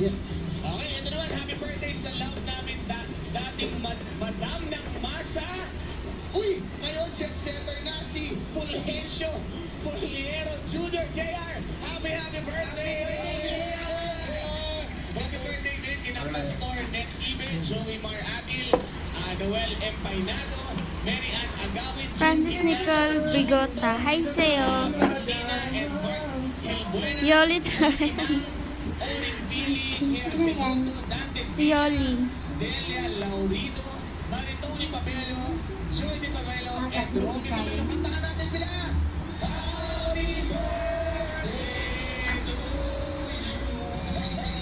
Yes. Okay, ito naman, happy birthday sa love namin dating madam ng masa. Uy, ngayon jet setter na si Fulgencio Fulgiero Jr. JR. Happy birthday! Happy birthday din kina Pastor Net Ibe, Joey Mar Atil, Noel M. Painado, Mary Ann Agawin, Francis Nicole Bigota. Hi sa'yo. Martina and Mark Helbuena, Yoli Trayan. Owen Billy, Kira Dante Si Yoli. Delia Laurito, Maritoni Pamelo, Joy de Pamelo, and Romy Pamelo. Kantahan natin sila! Happy birthday to you!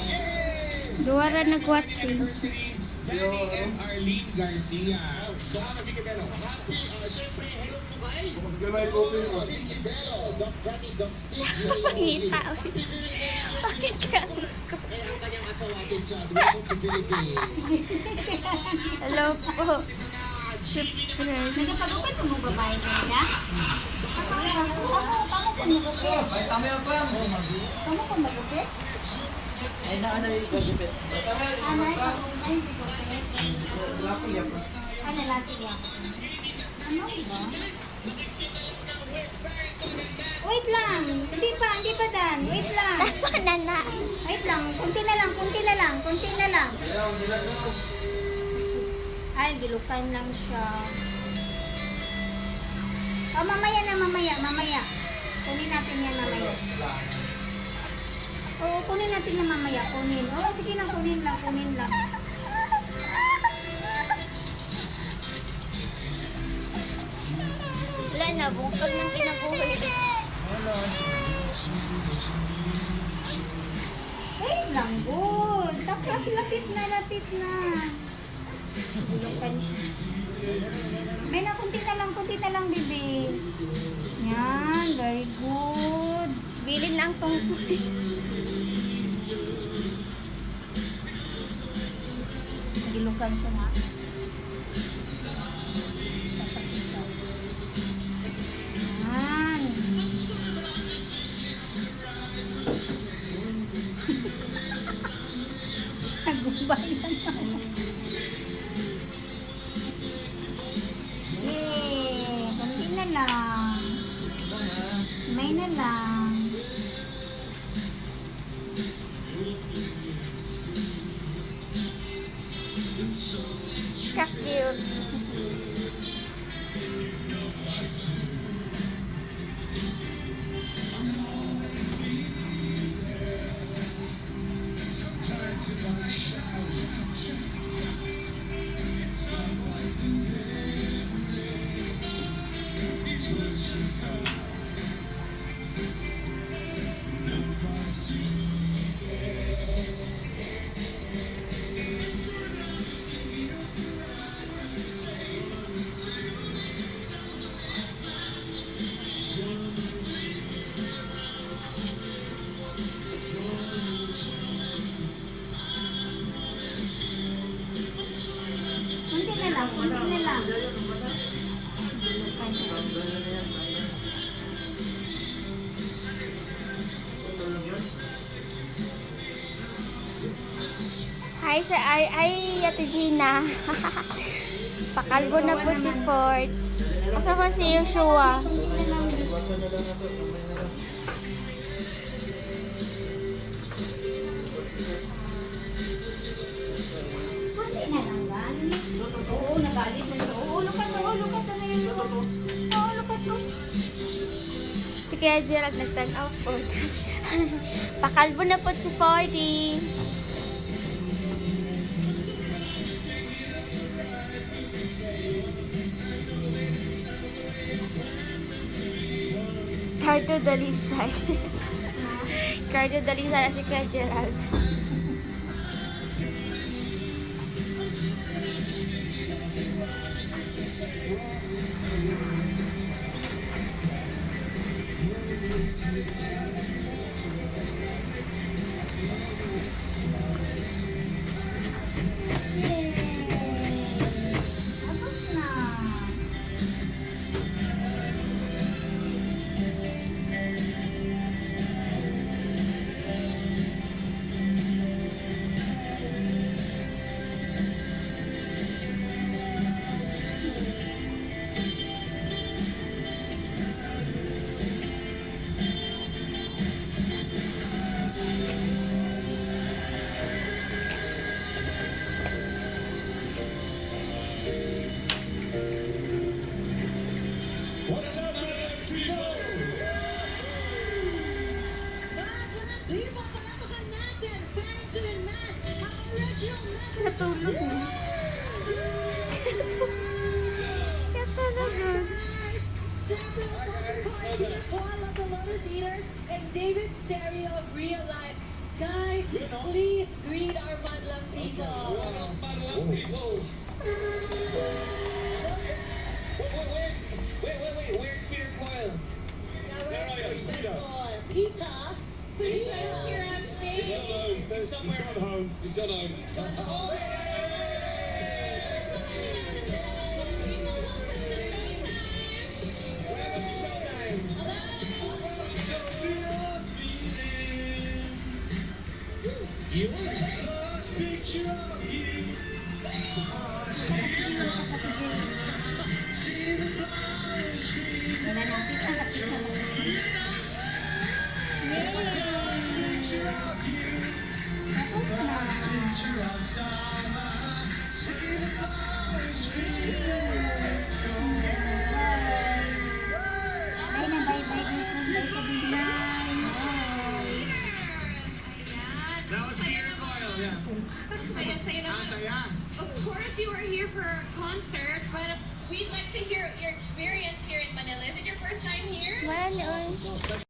Yay! Duwara nag-watching. Anniversary, Danny and Arlene Garcia. Doon Vicky Bello. Happy, syempre, hello po kayo. Mas gamay ko po. Vicky Bello, Doc Danny, Doc Steve, Pangita. Bakit ka? kaya ang kanyang asawatin siya. Welcome to Philippines. Hello po. Syempre. Nagpagupit mo babae niya? Paano ko magupit? Paano ko magupit? Ay, naanay ko gupit. Anay, ay, gupit. Ano lang siya? Ano ba? Wait lang. Hindi pa Dan. Wait lang. Panana. Wait lang. Kunti na lang. Ay, gilukan lang siya. Oh, mamaya. Kunin natin yan mamaya. Oo, kunin natin yan mamaya. Kunin. Oo, sige lang, kunin lang. Wala na. Bungkag ng kinabuhi. Wait lang, good. Tapos lapit na. Gilukan siya. May na, kunti na lang, bibi. Yan, very good. Bilin lang tong Gilukan siya na. Yan. Nagumbayan na. Yay! Kunti na lang. May na lang. ka-cute. Kunti na lang. Hi, Ate Gina. Pakalbo na po si Ford. Kasama si Joshua. Kunti na lang ba? Oo, nagalit na siya. Oo, lukat na yun. Oo, lukat mo. Si Kuya Gerald nag-turn-out po. Pakalbo na po si Fordy. Cardo Dalisay. Cardo Dalisay si Kuya Gerald. Tapos na. David Stereo of Real Life. Guys, please greet our Madlang people. Where's Peter Coyle? Pita, could you hear us stage? He's somewhere at home. He's gone home. Welcome to Showtime. You lost picture of you. See the flowers green. Wala natin ang lapis na lapis. Picture of you. Tapos na. Picture of summer. See the flowers green. Bye na, bye, bye, bye, bye, bye. That was Peter Coyle, yeah. Saya naman. Saya. Of course you are here for a concert, but we'd like to hear your experience here in Manila. Is it your first time here? Wala ni oy.